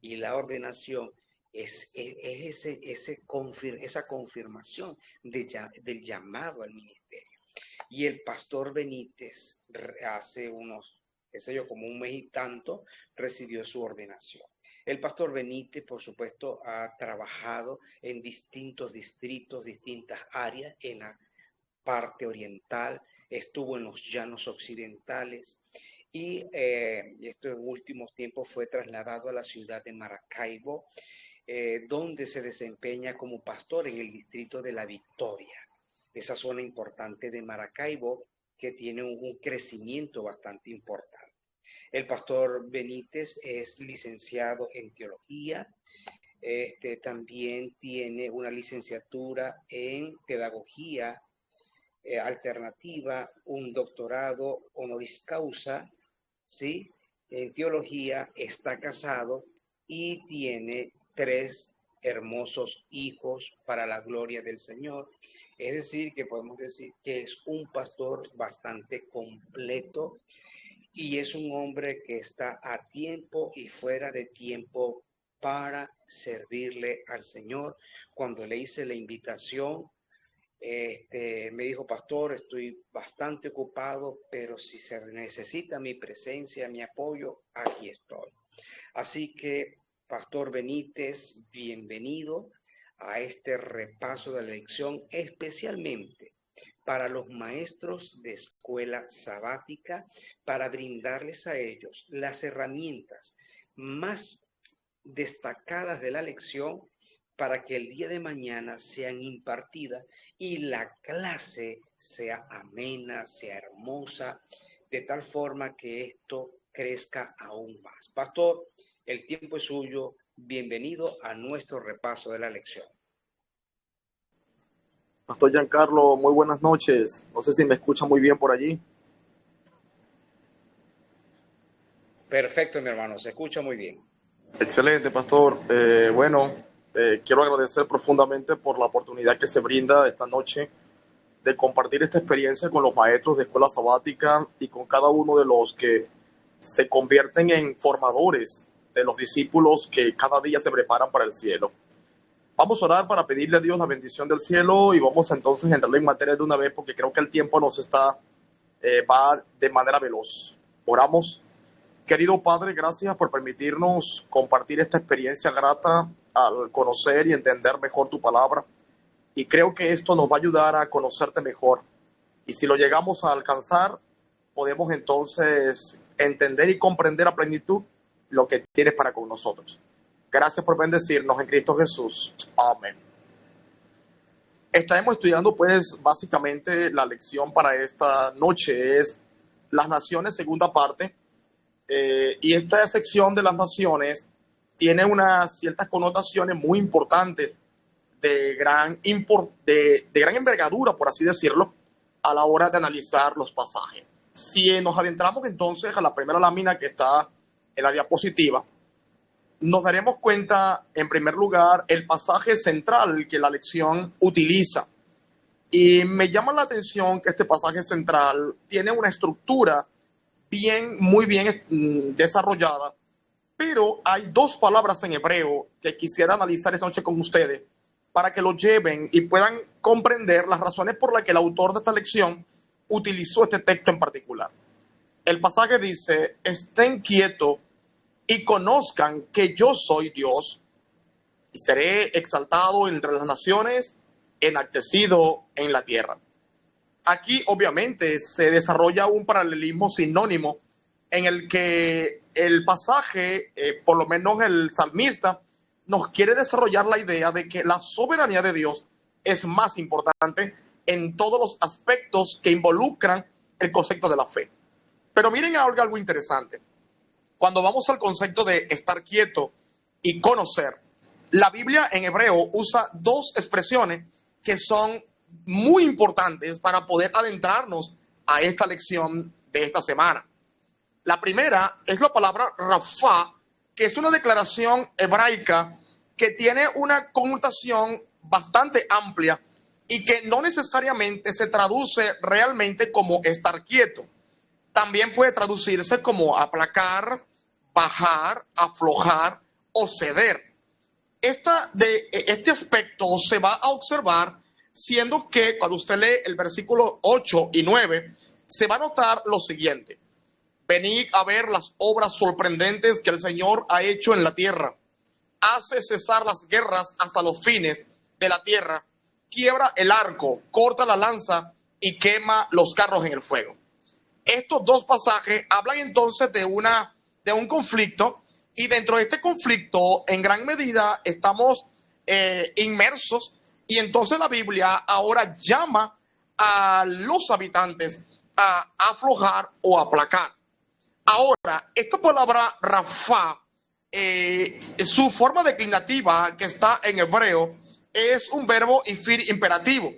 Y la ordenación esa confirmación del llamado al ministerio. Y el pastor Benítez hace unos, qué sé yo, como un mes y tanto, recibió su ordenación. El pastor Benítez, por supuesto, ha trabajado en distintos distritos, distintas áreas, en la parte oriental, estuvo en los llanos occidentales y esto en últimos tiempos fue trasladado a la ciudad de Maracaibo, donde se desempeña como pastor en el distrito de La Victoria, esa zona importante de Maracaibo que tiene un crecimiento bastante importante. El pastor Benítez es licenciado en teología, también tiene una licenciatura en pedagogía alternativa, un doctorado honoris causa, ¿sí? En teología, está casado y tiene 3 hermosos hijos para la gloria del Señor. Es decir, que podemos decir que es un pastor bastante completo y es un hombre que está a tiempo y fuera de tiempo para servirle al Señor. Cuando le hice la invitación, me dijo, pastor, estoy bastante ocupado, pero si se necesita mi presencia, mi apoyo, aquí estoy. Así que, pastor Benítez, bienvenido a este repaso de la lección, especialmente para los maestros de escuela sabática, para brindarles a ellos las herramientas más destacadas de la lección para que el día de mañana sean impartidas y la clase sea amena, sea hermosa, de tal forma que esto crezca aún más. Pastor, el tiempo es suyo. Bienvenido a nuestro repaso de la lección. Pastor Giancarlo, muy buenas noches. No sé si me escucha muy bien por allí. Perfecto, mi hermano, se escucha muy bien. Excelente, pastor. Quiero agradecer profundamente por la oportunidad que se brinda esta noche de compartir esta experiencia con los maestros de escuela sabática y con cada uno de los que se convierten en formadores de los discípulos que cada día se preparan para el cielo. Vamos a orar para pedirle a Dios la bendición del cielo y vamos entonces a entrar en materia de una vez porque creo que el tiempo va de manera veloz. Oramos. Querido Padre, gracias por permitirnos compartir esta experiencia grata al conocer y entender mejor tu palabra. Y creo que esto nos va a ayudar a conocerte mejor. Y si lo llegamos a alcanzar, podemos entonces entender y comprender a plenitud lo que tienes para con nosotros. Gracias por bendecirnos en Cristo Jesús. Amén. Estaremos estudiando pues básicamente la lección para esta noche es las naciones, segunda parte. Y esta sección de las naciones tiene unas ciertas connotaciones muy importantes de gran envergadura, por así decirlo, a la hora de analizar los pasajes. Si nos adentramos entonces a la primera lámina que está en la diapositiva, nos daremos cuenta, en primer lugar, el pasaje central que la lección utiliza. Y me llama la atención que este pasaje central tiene una estructura muy bien desarrollada, pero hay 2 palabras en hebreo que quisiera analizar esta noche con ustedes para que lo lleven y puedan comprender las razones por las que el autor de esta lección utilizó este texto en particular. El pasaje dice, estén quietos y conozcan que yo soy Dios y seré exaltado entre las naciones, enaltecido en la tierra. Aquí obviamente se desarrolla un paralelismo sinónimo en el que el pasaje, por lo menos el salmista, nos quiere desarrollar la idea de que la soberanía de Dios es más importante en todos los aspectos que involucran el concepto de la fe. Pero miren algo interesante. Cuando vamos al concepto de estar quieto y conocer, la Biblia en hebreo usa 2 expresiones que son muy importantes para poder adentrarnos a esta lección de esta semana. La primera es la palabra Rafa, que es una declaración hebraica que tiene una connotación bastante amplia y que no necesariamente se traduce realmente como estar quieto. También puede traducirse como aplacar, bajar, aflojar o ceder. Este aspecto se va a observar, siendo que cuando usted lee el versículo 8 y 9, se va a notar lo siguiente: venid a ver las obras sorprendentes que el Señor ha hecho en la tierra. Hace cesar las guerras hasta los fines de la tierra, quiebra el arco, corta la lanza y quema los carros en el fuego. Estos dos pasajes hablan entonces de un conflicto, y dentro de este conflicto en gran medida estamos inmersos, y entonces la Biblia ahora llama a los habitantes a aflojar o aplacar. Ahora, esta palabra Rafa, su forma declinativa que está en hebreo es un verbo ifir imperativo,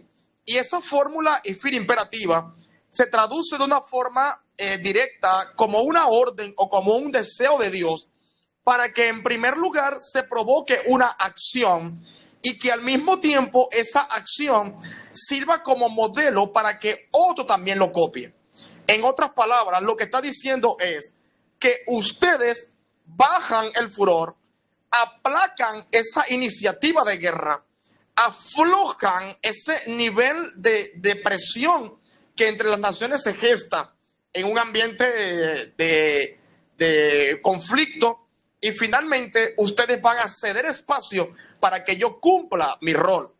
y esa fórmula ifir imperativa se traduce de una forma directa como una orden o como un deseo de Dios para que en primer lugar se provoque una acción, y que al mismo tiempo esa acción sirva como modelo para que otro también lo copie. En otras palabras, lo que está diciendo es que ustedes bajan el furor, aplacan esa iniciativa de guerra, aflojan ese nivel de presión que entre las naciones se gesta en un ambiente de conflicto, y finalmente ustedes van a ceder espacio para que yo cumpla mi rol.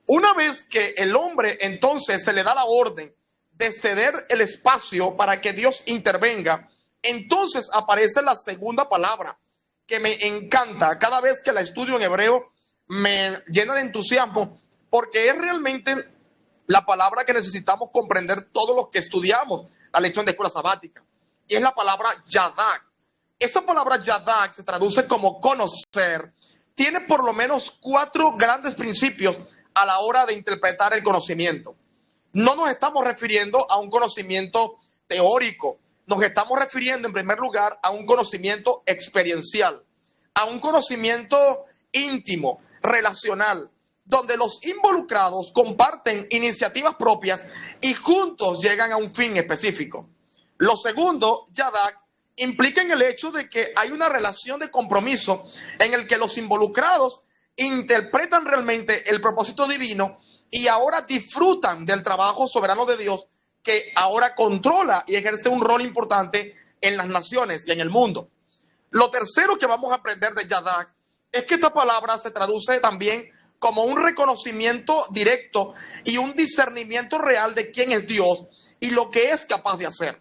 Una vez que el hombre entonces se le da la orden de ceder el espacio para que Dios intervenga, entonces aparece la segunda palabra que me encanta. Cada vez que la estudio en hebreo me llena de entusiasmo, porque es realmente la palabra que necesitamos comprender todos los que estudiamos la lección de escuela sabática, y es la palabra yadak. Esa palabra yadak se traduce como conocer. Tiene por lo menos 4 grandes principios a la hora de interpretar el conocimiento. No nos estamos refiriendo a un conocimiento teórico, nos estamos refiriendo en primer lugar a un conocimiento experiencial, a un conocimiento íntimo, relacional, donde los involucrados comparten iniciativas propias y juntos llegan a un fin específico. Lo segundo, yadak, implica en el hecho de que hay una relación de compromiso en el que los involucrados interpretan realmente el propósito divino y ahora disfrutan del trabajo soberano de Dios, que ahora controla y ejerce un rol importante en las naciones y en el mundo. Lo tercero que vamos a aprender de yadak es que esta palabra se traduce también como un reconocimiento directo y un discernimiento real de quién es Dios y lo que es capaz de hacer.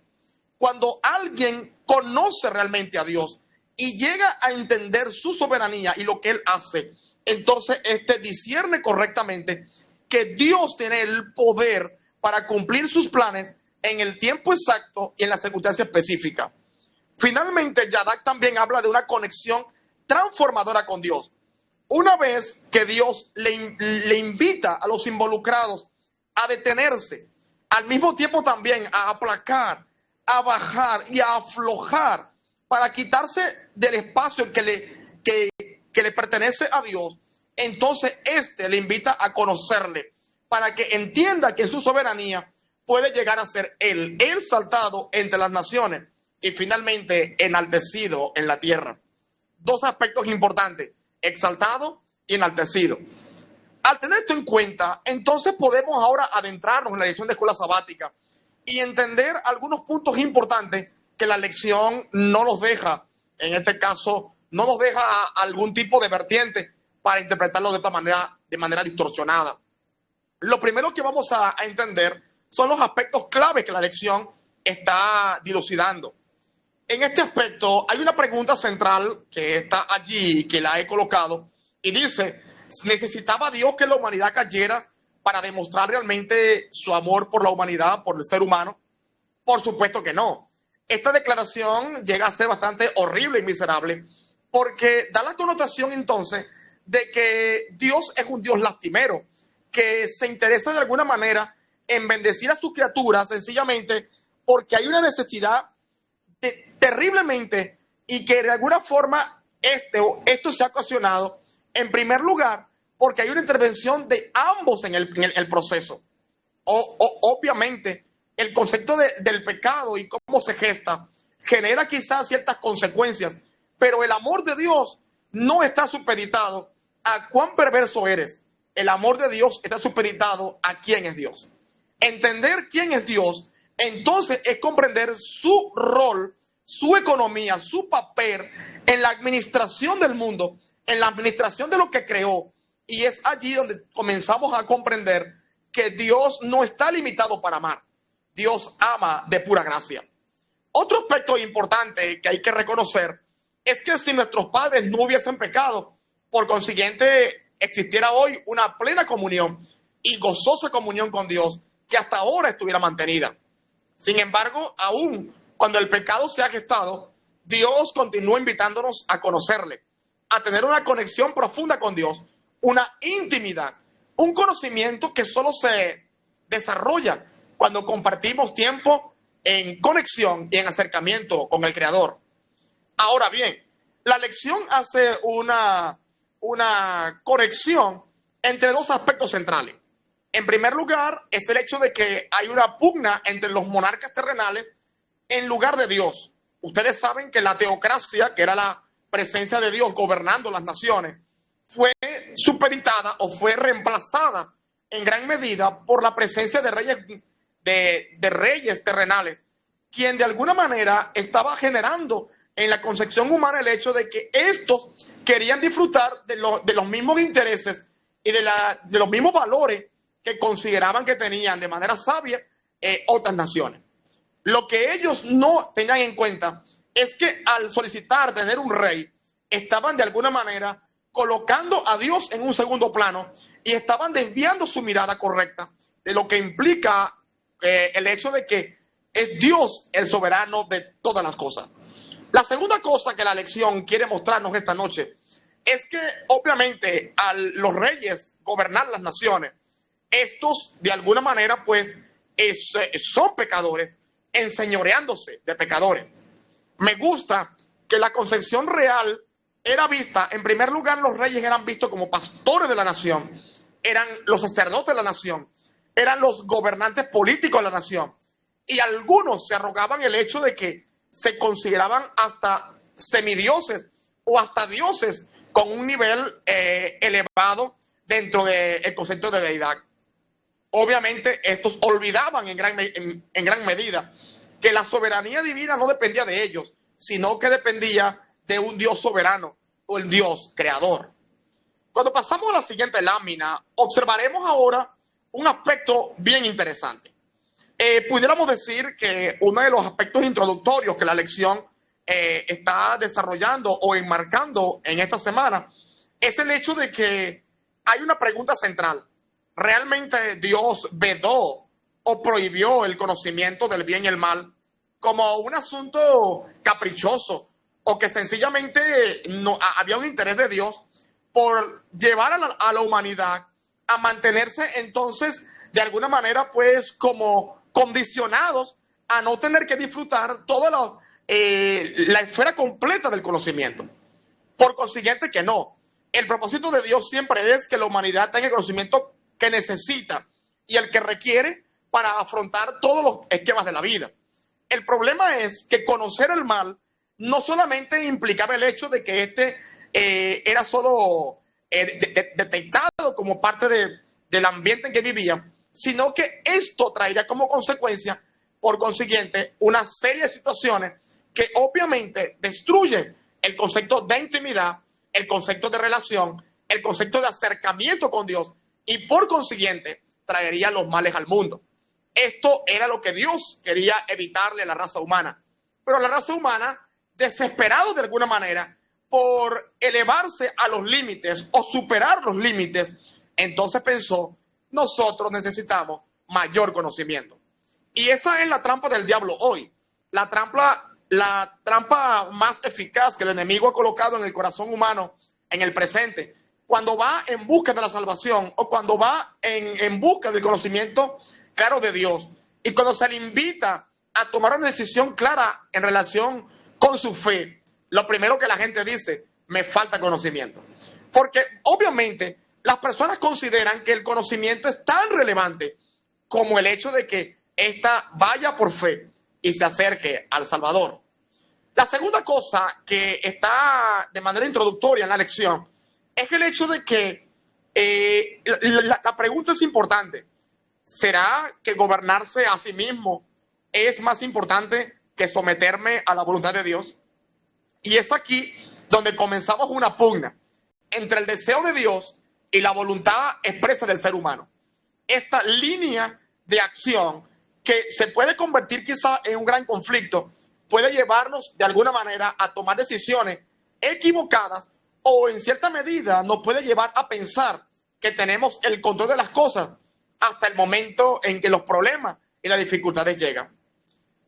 Cuando alguien conoce realmente a Dios y llega a entender su soberanía y lo que Él hace, entonces discierne correctamente que Dios tiene el poder para cumplir sus planes en el tiempo exacto y en la circunstancia específica. Finalmente, yadak también habla de una conexión transformadora con Dios. Una vez que Dios le invita a los involucrados a detenerse, al mismo tiempo también a aplacar, a bajar y a aflojar para quitarse del espacio que le pertenece a Dios, entonces le invita a conocerle para que entienda que en su soberanía puede llegar a ser él exaltado entre las naciones y finalmente enaltecido en la tierra. 2 aspectos importantes: exaltado y enaltecido. Al tener esto en cuenta, entonces podemos ahora adentrarnos en la lección de escuela sabática y entender algunos puntos importantes que la lección no nos deja, en este caso, no nos deja algún tipo de vertiente para interpretarlo de manera distorsionada. Lo primero que vamos a entender son los aspectos clave que la lección está dilucidando. En este aspecto hay una pregunta central que está allí, que la he colocado, y dice: ¿necesitaba Dios que la humanidad cayera para demostrar realmente su amor por la humanidad, por el ser humano? Por supuesto que no. Esta declaración llega a ser bastante horrible y miserable, porque da la connotación entonces de que Dios es un Dios lastimero, que se interesa de alguna manera en bendecir a sus criaturas sencillamente porque hay una necesidad terriblemente, y que de alguna forma esto se ha ocasionado en primer lugar porque hay una intervención de ambos en el proceso. Obviamente, el concepto del pecado y cómo se gesta genera quizás ciertas consecuencias, pero el amor de Dios no está supeditado a cuán perverso eres. El amor de Dios está supeditado a quién es Dios. Entender quién es Dios, entonces es comprender su rol, su economía, su papel en la administración del mundo, en la administración de lo que creó. Y es allí donde comenzamos a comprender que Dios no está limitado para amar. Dios ama de pura gracia. Otro aspecto importante que hay que reconocer es que si nuestros padres no hubiesen pecado, por consiguiente existiera hoy una plena comunión y gozosa comunión con Dios que hasta ahora estuviera mantenida. Sin embargo, aún cuando el pecado se ha gestado, Dios continúa invitándonos a conocerle, a tener una conexión profunda con Dios, una intimidad, un conocimiento que solo se desarrolla cuando compartimos tiempo en conexión y en acercamiento con el Creador. Ahora bien, la lección hace una conexión entre dos aspectos centrales. En primer lugar, es el hecho de que hay una pugna entre los monarcas terrenales en lugar de Dios. Ustedes saben que la teocracia, que era la presencia de Dios gobernando las naciones, fue supeditada o fue reemplazada en gran medida por la presencia de reyes, de reyes terrenales, quien de alguna manera estaba generando en la concepción humana el hecho de que estos querían disfrutar de los mismos intereses y de los mismos valores que consideraban que tenían de manera sabia otras naciones. Lo que ellos no tenían en cuenta es que al solicitar tener un rey, estaban de alguna manera colocando a Dios en un segundo plano y estaban desviando su mirada correcta de lo que implica el hecho de que es Dios el soberano de todas las cosas. La segunda cosa que la lección quiere mostrarnos esta noche es que obviamente a los reyes gobernar las naciones, estos de alguna manera pues son pecadores, enseñoreándose de pecadores. Me gusta que la concepción real era vista, en primer lugar, los reyes eran vistos como pastores de la nación, eran los sacerdotes de la nación, eran los gobernantes políticos de la nación, y algunos se arrogaban el hecho de que se consideraban hasta semidioses o hasta dioses con un nivel elevado dentro del concepto de deidad. Obviamente estos olvidaban en gran medida que la soberanía divina no dependía de ellos, sino que dependía de un Dios soberano o el Dios creador. Cuando pasamos a la siguiente lámina, observaremos ahora un aspecto bien interesante. Pudiéramos decir que uno de los aspectos introductorios que la lección está desarrollando o enmarcando en esta semana es el hecho de que hay una pregunta central. ¿Realmente Dios vedó o prohibió el conocimiento del bien y el mal como un asunto caprichoso o que sencillamente no había un interés de Dios por llevar a la humanidad a mantenerse entonces de alguna manera pues como condicionados a no tener que disfrutar toda la esfera completa del conocimiento? Por consiguiente que no. El propósito de Dios siempre es que la humanidad tenga el conocimiento que necesita y el que requiere para afrontar todos los esquemas de la vida. El problema es que conocer el mal no solamente implicaba el hecho de que era solo detectado como parte del ambiente en que vivían, sino que esto traería como consecuencia, por consiguiente, una serie de situaciones que obviamente destruyen el concepto de intimidad, el concepto de relación, el concepto de acercamiento con Dios y por consiguiente traería los males al mundo. Esto era lo que Dios quería evitarle a la raza humana. Pero la raza humana, desesperado de alguna manera por elevarse a los límites o superar los límites, entonces pensó, nosotros necesitamos mayor conocimiento. Y esa es la trampa del diablo hoy. La trampa más eficaz que el enemigo ha colocado en el corazón humano en el presente, cuando va en busca de la salvación o cuando va en busca del conocimiento claro de Dios y cuando se le invita a tomar una decisión clara en relación con su fe, lo primero que la gente dice, me falta conocimiento. Porque obviamente las personas consideran que el conocimiento es tan relevante como el hecho de que ésta vaya por fe y se acerque al Salvador. La segunda cosa que está de manera introductoria en la lección es el hecho de que la pregunta es importante. ¿Será que gobernarse a sí mismo es más importante que someterme a la voluntad de Dios? Y es aquí donde comenzamos una pugna entre el deseo de Dios y la voluntad expresa del ser humano. Esta línea de acción que se puede convertir quizá en un gran conflicto puede llevarnos de alguna manera a tomar decisiones equivocadas o en cierta medida nos puede llevar a pensar que tenemos el control de las cosas hasta el momento en que los problemas y las dificultades llegan.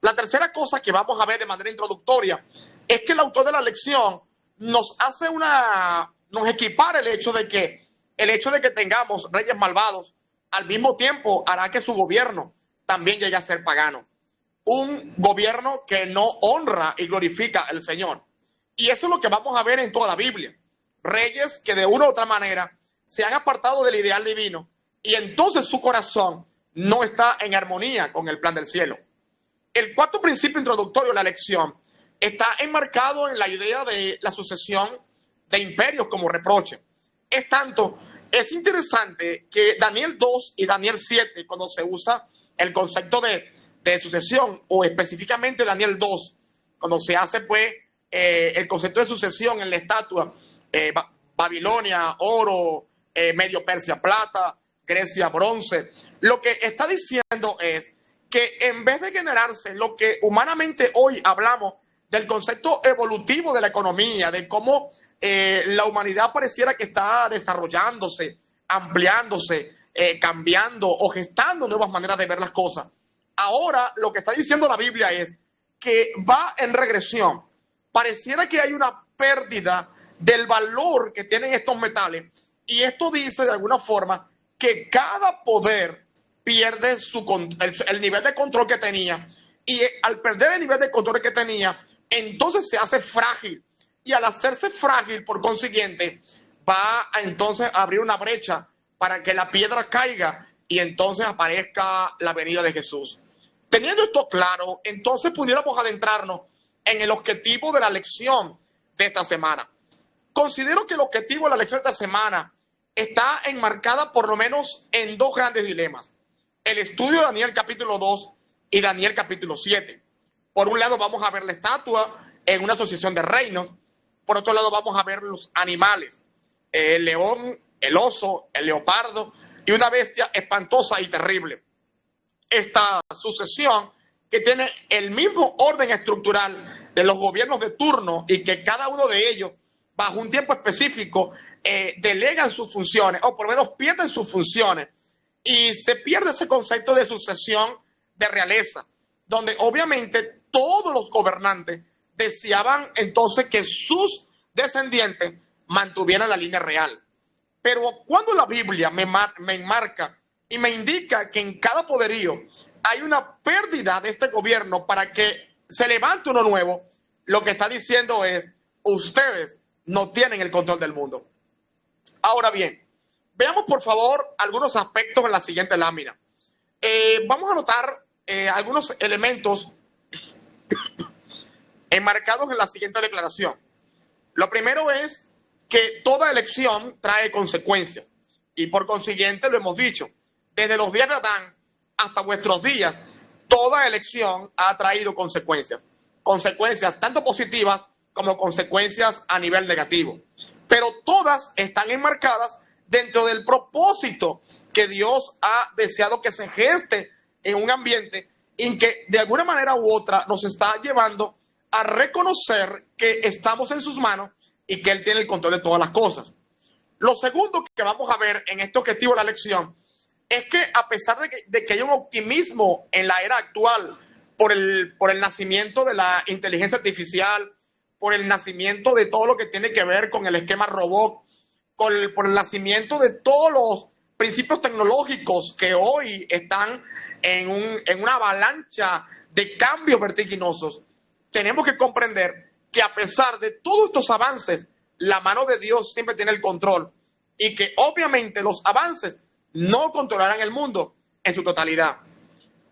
La tercera cosa que vamos a ver de manera introductoria es que el autor de la lección nos equipara el hecho de que tengamos reyes malvados al mismo tiempo hará que su gobierno también llegue a ser pagano. Un gobierno que no honra y glorifica al Señor. Y eso es lo que vamos a ver en toda la Biblia. Reyes que de una u otra manera se han apartado del ideal divino y entonces su corazón no está en armonía con el plan del cielo. El cuarto principio introductorio de la lección está enmarcado en la idea de la sucesión de imperios como reproche. Es interesante que Daniel 2 y Daniel 7, cuando se usa el concepto de sucesión, o específicamente Daniel 2, cuando se hace pues el concepto de sucesión en la estatua, Babilonia, oro, Medio Persia, plata, Grecia, bronce, lo que está diciendo es que en vez de generarse lo que humanamente hoy hablamos del concepto evolutivo de la economía, de cómo la humanidad pareciera que está desarrollándose, ampliándose, cambiando o gestando nuevas maneras de ver las cosas. Ahora lo que está diciendo la Biblia es que va en regresión. Pareciera que hay una pérdida del valor que tienen estos metales y esto dice de alguna forma que cada poder pierde el nivel de control que tenía y al perder el nivel de control que tenía, entonces se hace frágil y al hacerse frágil, por consiguiente, va a entonces abrir una brecha para que la piedra caiga y entonces aparezca la venida de Jesús. Teniendo esto claro, entonces pudiéramos adentrarnos en el objetivo de la lección de esta semana. Considero que el objetivo de la lección de esta semana está enmarcada por lo menos en dos grandes dilemas. El estudio de Daniel capítulo 2 y Daniel capítulo 7. Por un lado vamos a ver la estatua en una asociación de reinos. Por otro lado vamos a ver los animales. El león, el oso, el leopardo y una bestia espantosa y terrible. Esta sucesión que tiene el mismo orden estructural de los gobiernos de turno y que cada uno de ellos bajo un tiempo específico delegan sus funciones o por lo menos pierden sus funciones y se pierde ese concepto de sucesión de realeza, donde obviamente todos los gobernantes deseaban entonces que sus descendientes mantuvieran la línea real. Pero cuando la Biblia me enmarca y me indica que en cada poderío hay una pérdida de este gobierno para que se levante uno nuevo, lo que está diciendo es, ustedes no tienen el control del mundo. Ahora bien, veamos por favor algunos aspectos en la siguiente lámina. Vamos a notar algunos elementos enmarcados en la siguiente declaración. Lo primero es que toda elección trae consecuencias y por consiguiente lo hemos dicho, desde los días de Adán hasta vuestros días, toda elección ha traído consecuencias. Consecuencias tanto positivas como consecuencias a nivel negativo. Pero todas están enmarcadas dentro del propósito que Dios ha deseado que se geste en un ambiente en que de alguna manera u otra nos está llevando a reconocer que estamos en sus manos y que Él tiene el control de todas las cosas. Lo segundo que vamos a ver en este objetivo de la lección es que a pesar de que hay un optimismo en la era actual por el nacimiento de la inteligencia artificial, por el nacimiento de todo lo que tiene que ver con el esquema robot, por el nacimiento de todos los principios tecnológicos que hoy están en una avalancha de cambios vertiginosos, tenemos que comprender que a pesar de todos estos avances, la mano de Dios siempre tiene el control y que obviamente los avances no controlarán el mundo en su totalidad.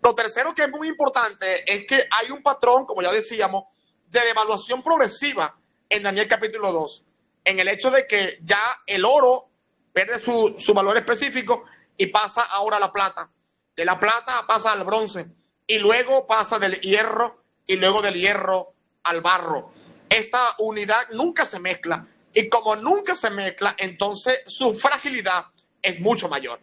Lo tercero que es muy importante es que hay un patrón, como ya decíamos, de devaluación progresiva en Daniel capítulo 2, en el hecho de que ya el oro pierde su valor específico y pasa ahora a la plata. De la plata pasa al bronce y luego pasa del hierro y luego del hierro al barro. Esta unidad nunca se mezcla y como nunca se mezcla, entonces su fragilidad es mucho mayor.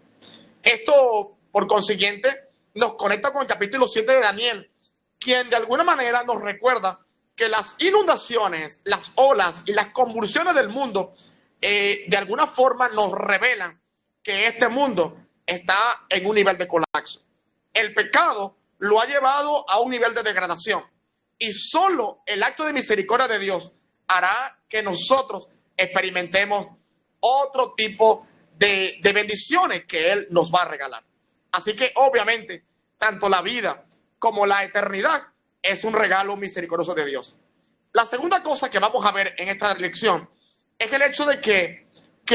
Esto, por consiguiente, nos conecta con el capítulo 7 de Daniel, quien de alguna manera nos recuerda que las inundaciones, las olas y las convulsiones del mundo de alguna forma nos revelan que este mundo está en un nivel de colapso. El pecado lo ha llevado a un nivel de degradación y solo el acto de misericordia de Dios hará que nosotros experimentemos otro tipo de bendiciones que Él nos va a regalar. Así que obviamente tanto la vida como la eternidad es un regalo misericordioso de Dios. La segunda cosa que vamos a ver en esta lección es el hecho de que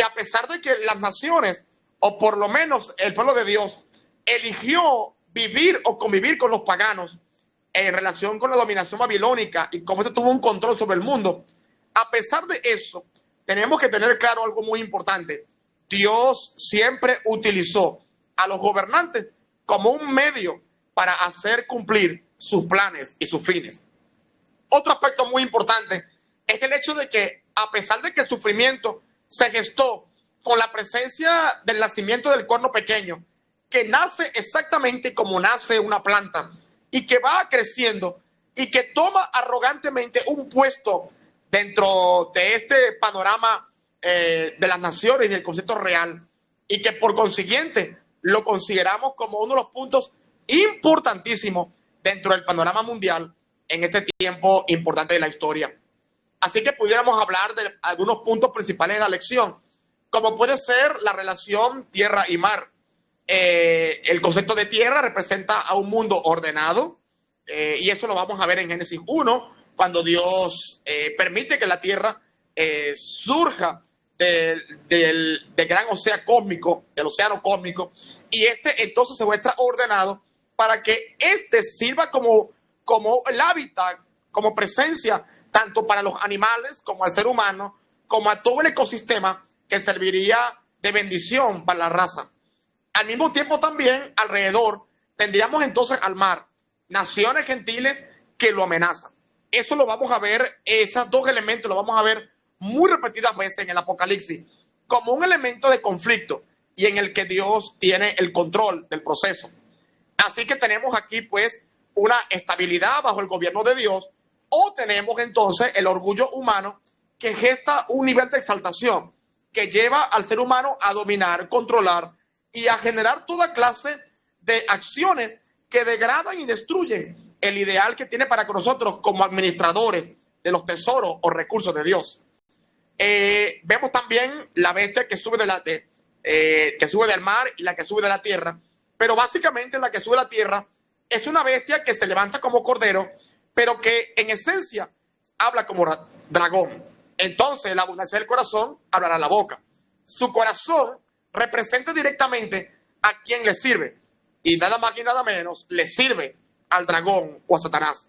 a pesar de que las naciones, o por lo menos el pueblo de Dios, eligió vivir o convivir con los paganos en relación con la dominación babilónica y cómo se tuvo un control sobre el mundo, a pesar de eso, tenemos que tener claro algo muy importante. Dios siempre utilizó a los gobernantes como un medio para hacer cumplir sus planes y sus fines. Otro aspecto muy importante es el hecho de que a pesar de que el sufrimiento se gestó con la presencia del nacimiento del cuerno pequeño, que nace exactamente como nace una planta y que va creciendo y que toma arrogantemente un puesto dentro de este panorama de las naciones y del concepto real, y que por consiguiente lo consideramos como uno de los puntos importantísimos dentro del panorama mundial en este tiempo importante de la historia. Así que pudiéramos hablar de algunos puntos principales de la lección, como puede ser la relación tierra y mar. El concepto de tierra representa a un mundo ordenado, y eso lo vamos a ver en Génesis 1, cuando Dios permite que la tierra surja del gran océano cósmico, y entonces se muestra ordenado para que sirva como el hábitat, como presencia, tanto para los animales como al ser humano, como a todo el ecosistema que serviría de bendición para la raza. Al mismo tiempo también alrededor tendríamos entonces al mar, naciones gentiles que lo amenazan. Eso lo vamos a ver, esos dos elementos lo vamos a ver muy repetidas veces en el Apocalipsis, como un elemento de conflicto y en el que Dios tiene el control del proceso. Así que tenemos aquí pues una estabilidad bajo el gobierno de Dios, o tenemos entonces el orgullo humano que gesta un nivel de exaltación que lleva al ser humano a dominar, controlar y a generar toda clase de acciones que degradan y destruyen el ideal que tiene para con nosotros como administradores de los tesoros o recursos de Dios. Vemos también la bestia que sube que sube del mar y la que sube de la tierra, pero básicamente la que sube de la tierra es una bestia que se levanta como cordero, pero que en esencia habla como dragón. Entonces la abundancia del corazón hablará la boca. Su corazón representa directamente a quien le sirve, y nada más y nada menos le sirve al dragón o a Satanás.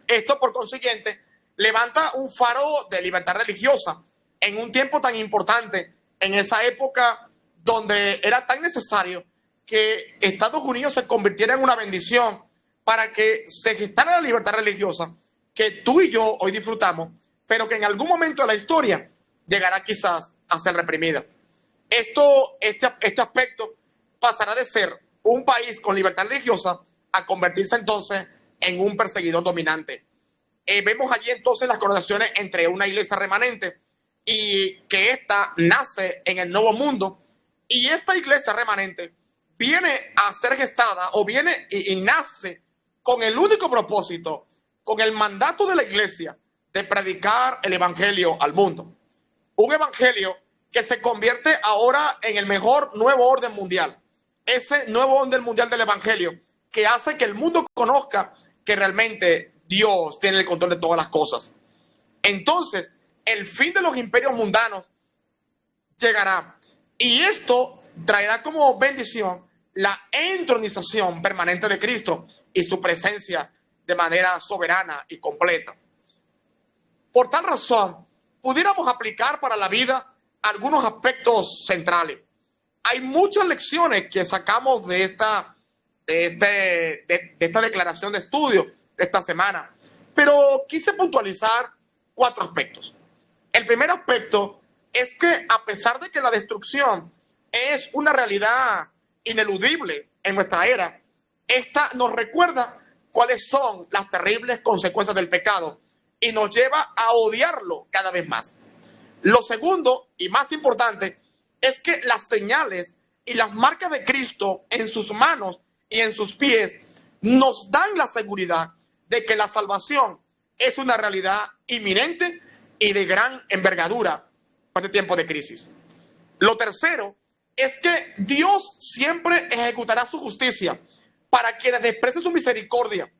Esto por consiguiente levanta un faro de libertad religiosa en un tiempo tan importante, en esa época donde era tan necesario que Estados Unidos se convirtiera en una bendición para que se gestara la libertad religiosa que tú y yo hoy disfrutamos, pero que en algún momento de la historia llegará quizás a ser reprimida. Este aspecto pasará de ser un país con libertad religiosa a convertirse entonces en un perseguidor dominante. Vemos allí entonces las connotaciones entre una iglesia remanente y que ésta nace en el nuevo mundo, y esta iglesia remanente viene a ser gestada o viene y nace con el único propósito, con el mandato de la iglesia de predicar el evangelio al mundo. Un evangelio que se convierte ahora en el mejor nuevo orden mundial. Ese nuevo orden mundial del evangelio que hace que el mundo conozca que realmente Dios tiene el control de todas las cosas. Entonces, el fin de los imperios mundanos llegará. Y esto traerá como bendición la entronización permanente de Cristo y su presencia de manera soberana y completa. Por tal razón, pudiéramos aplicar para la vida algunos aspectos centrales. Hay muchas lecciones que sacamos de esta declaración de estudio de esta semana, pero quise puntualizar 4 aspectos. El primer aspecto es que a pesar de que la destrucción es una realidad ineludible en nuestra era, esta nos recuerda cuáles son las terribles consecuencias del pecado y nos lleva a odiarlo cada vez más. Lo segundo y más importante es que las señales y las marcas de Cristo en sus manos y en sus pies nos dan la seguridad de que la salvación es una realidad inminente y de gran envergadura para este tiempo de crisis. Lo tercero es que Dios siempre ejecutará su justicia para quienes desprecian su misericordia,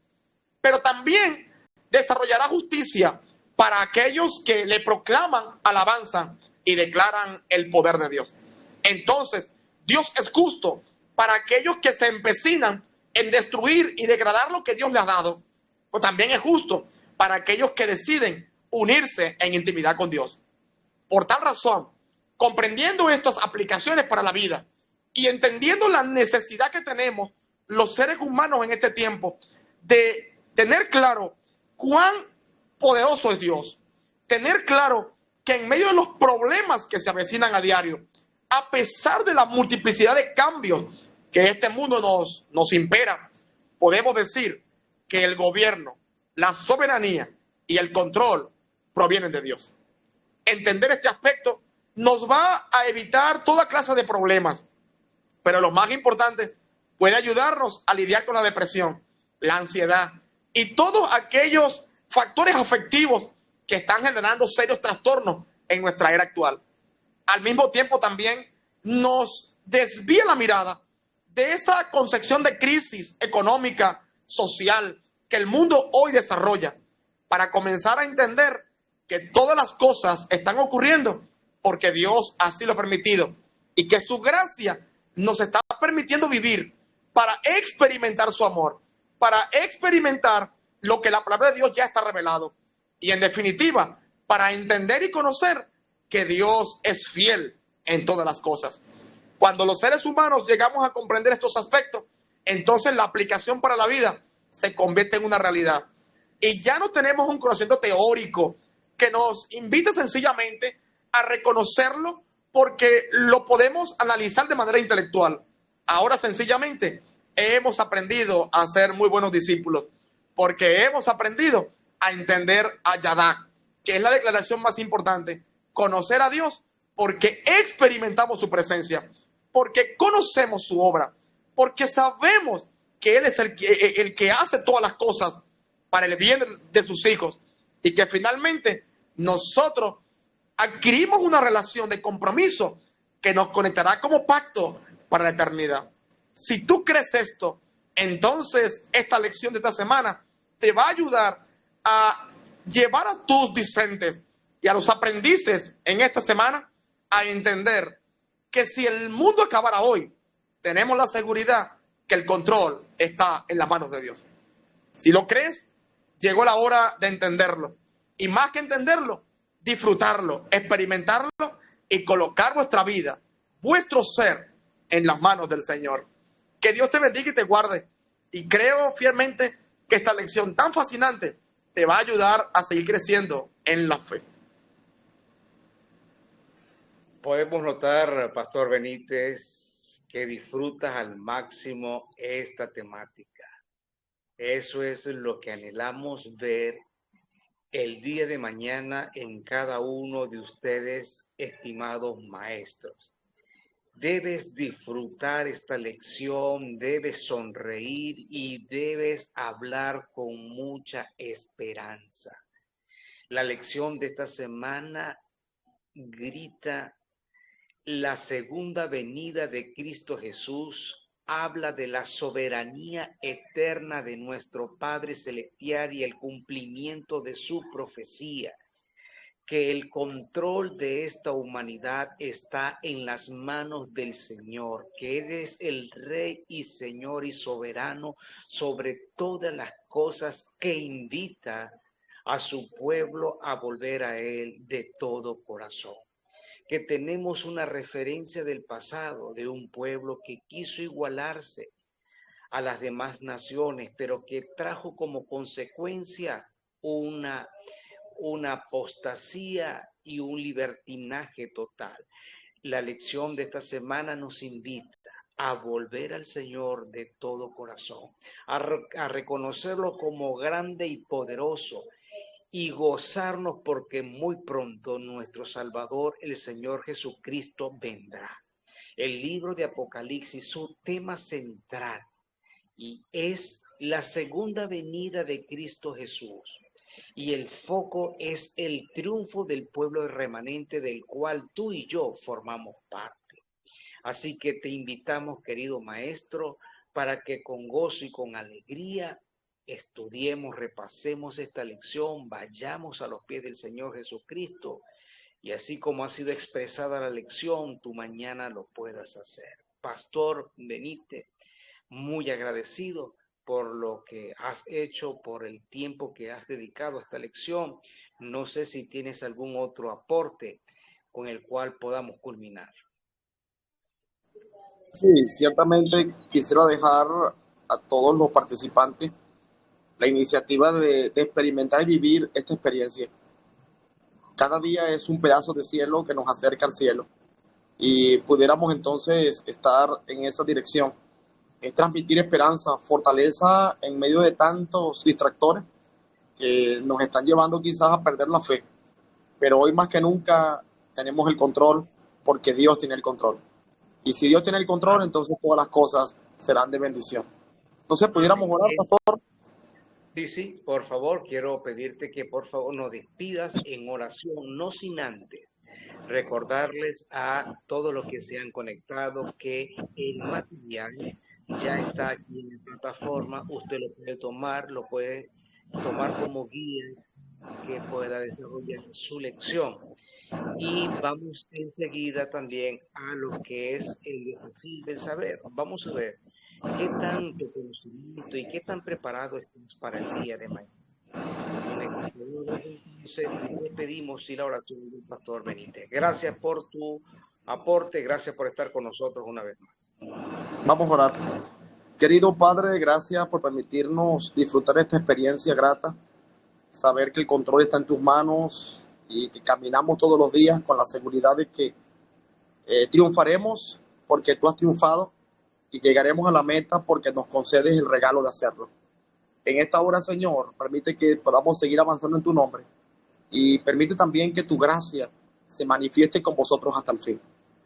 pero también desarrollará justicia para aquellos que le proclaman alabanza y declaran el poder de Dios. Entonces, Dios es justo para aquellos que se empecinan en destruir y degradar lo que Dios le ha dado, pero también es justo para aquellos que deciden unirse en intimidad con Dios. Por tal razón, comprendiendo estas aplicaciones para la vida y entendiendo la necesidad que tenemos los seres humanos en este tiempo de tener claro cuán poderoso es Dios, tener claro que en medio de los problemas que se avecinan a diario, a pesar de la multiplicidad de cambios que este mundo nos impera, podemos decir que el gobierno, la soberanía y el control provienen de Dios. Entender este aspecto nos va a evitar toda clase de problemas, pero lo más importante, puede ayudarnos a lidiar con la depresión, la ansiedad y todos aquellos factores afectivos que están generando serios trastornos en nuestra era actual. Al mismo tiempo también nos desvía la mirada de esa concepción de crisis económica, social, que el mundo hoy desarrolla, para comenzar a entender que todas las cosas están ocurriendo porque Dios así lo ha permitido y que su gracia nos está permitiendo vivir para experimentar su amor, para experimentar lo que la palabra de Dios ya está revelado y en definitiva para entender y conocer que Dios es fiel en todas las cosas. Cuando los seres humanos llegamos a comprender estos aspectos, entonces la aplicación para la vida se convierte en una realidad. Y ya no tenemos un conocimiento teórico que nos invite sencillamente a reconocerlo porque lo podemos analizar de manera intelectual. Ahora sencillamente hemos aprendido a ser muy buenos discípulos porque hemos aprendido a entender a Yadá, que es la declaración más importante. Conocer a Dios porque experimentamos su presencia, porque conocemos su obra, porque sabemos que Él es el que hace todas las cosas para el bien de sus hijos y que finalmente nosotros adquirimos una relación de compromiso que nos conectará como pacto para la eternidad. Si tú crees esto, entonces esta lección de esta semana te va a ayudar a llevar a tus discentes y a los aprendices en esta semana a entender que si el mundo acabara hoy, tenemos la seguridad que el control está en las manos de Dios. Si lo crees, llegó la hora de entenderlo. Y más que entenderlo, disfrutarlo, experimentarlo y colocar vuestra vida, vuestro ser, en las manos del Señor. Que Dios te bendiga y te guarde. Y creo fielmente que esta lección tan fascinante te va a ayudar a seguir creciendo en la fe. Podemos notar, Pastor Benítez, que disfrutas al máximo esta temática. Eso es lo que anhelamos ver el día de mañana en cada uno de ustedes, estimados maestros. Debes disfrutar esta lección, debes sonreír y debes hablar con mucha esperanza. La lección de esta semana grita: la segunda venida de Cristo Jesús habla de la soberanía eterna de nuestro Padre Celestial y el cumplimiento de su profecía, que el control de esta humanidad está en las manos del Señor, que Él es el Rey y Señor y soberano sobre todas las cosas, que invita a su pueblo a volver a Él de todo corazón. Que tenemos una referencia del pasado, de un pueblo que quiso igualarse a las demás naciones, pero que trajo como consecuencia una apostasía y un libertinaje total. La lección de esta semana nos invita a volver al Señor de todo corazón, a reconocerlo como grande y poderoso y gozarnos porque muy pronto nuestro Salvador, el Señor Jesucristo, vendrá. El libro de Apocalipsis, su tema central, y es la segunda venida de Cristo Jesús. Y el foco es el triunfo del pueblo remanente del cual tú y yo formamos parte. Así que te invitamos, querido maestro, para que con gozo y con alegría estudiemos, repasemos esta lección, vayamos a los pies del Señor Jesucristo y así como ha sido expresada la lección, tú mañana lo puedas hacer. Pastor Benítez, muy agradecido por lo que has hecho, por el tiempo que has dedicado a esta lección. No sé si tienes algún otro aporte con el cual podamos culminar. Sí, ciertamente quisiera dejar a todos los participantes la iniciativa de experimentar y vivir esta experiencia. Cada día es un pedazo de cielo que nos acerca al cielo y pudiéramos entonces estar en esa dirección. Es transmitir esperanza, fortaleza en medio de tantos distractores que nos están llevando quizás a perder la fe. Pero hoy más que nunca tenemos el control porque Dios tiene el control. Y si Dios tiene el control, entonces todas las cosas serán de bendición. Entonces, pudiéramos Así orar, es. pastor. Sí, sí, por favor, quiero pedirte que por favor nos despidas en oración, no sin antes recordarles a todos los que se han conectado que el material ya está aquí en la plataforma, usted lo puede tomar como guía que pueda desarrollar su lección. Y vamos enseguida también a lo que es el desafío del saber. Vamos a ver qué tanto conocimiento y qué tan preparado estamos para el día de mañana. Entonces, le pedimos y la oración del pastor Benítez. Gracias por tu aporte, gracias por estar con nosotros una vez más. Vamos a orar. Querido Padre, gracias por permitirnos disfrutar esta experiencia grata, saber que el control está en tus manos y que caminamos todos los días con la seguridad de que triunfaremos porque tú has triunfado y llegaremos a la meta porque nos concedes el regalo de hacerlo. En esta hora, Señor, permite que podamos seguir avanzando en tu nombre y permite también que tu gracia se manifieste con vosotros hasta el fin.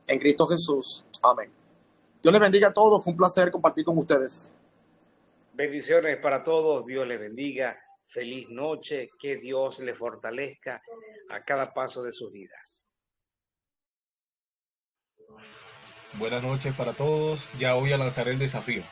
En Cristo Jesús. Amén. Dios les bendiga a todos. Fue un placer compartir con ustedes. Bendiciones para todos, Dios les bendiga, feliz noche, que Dios les fortalezca a cada paso de sus vidas. Buenas noches para todos. Ya voy a lanzar el desafío.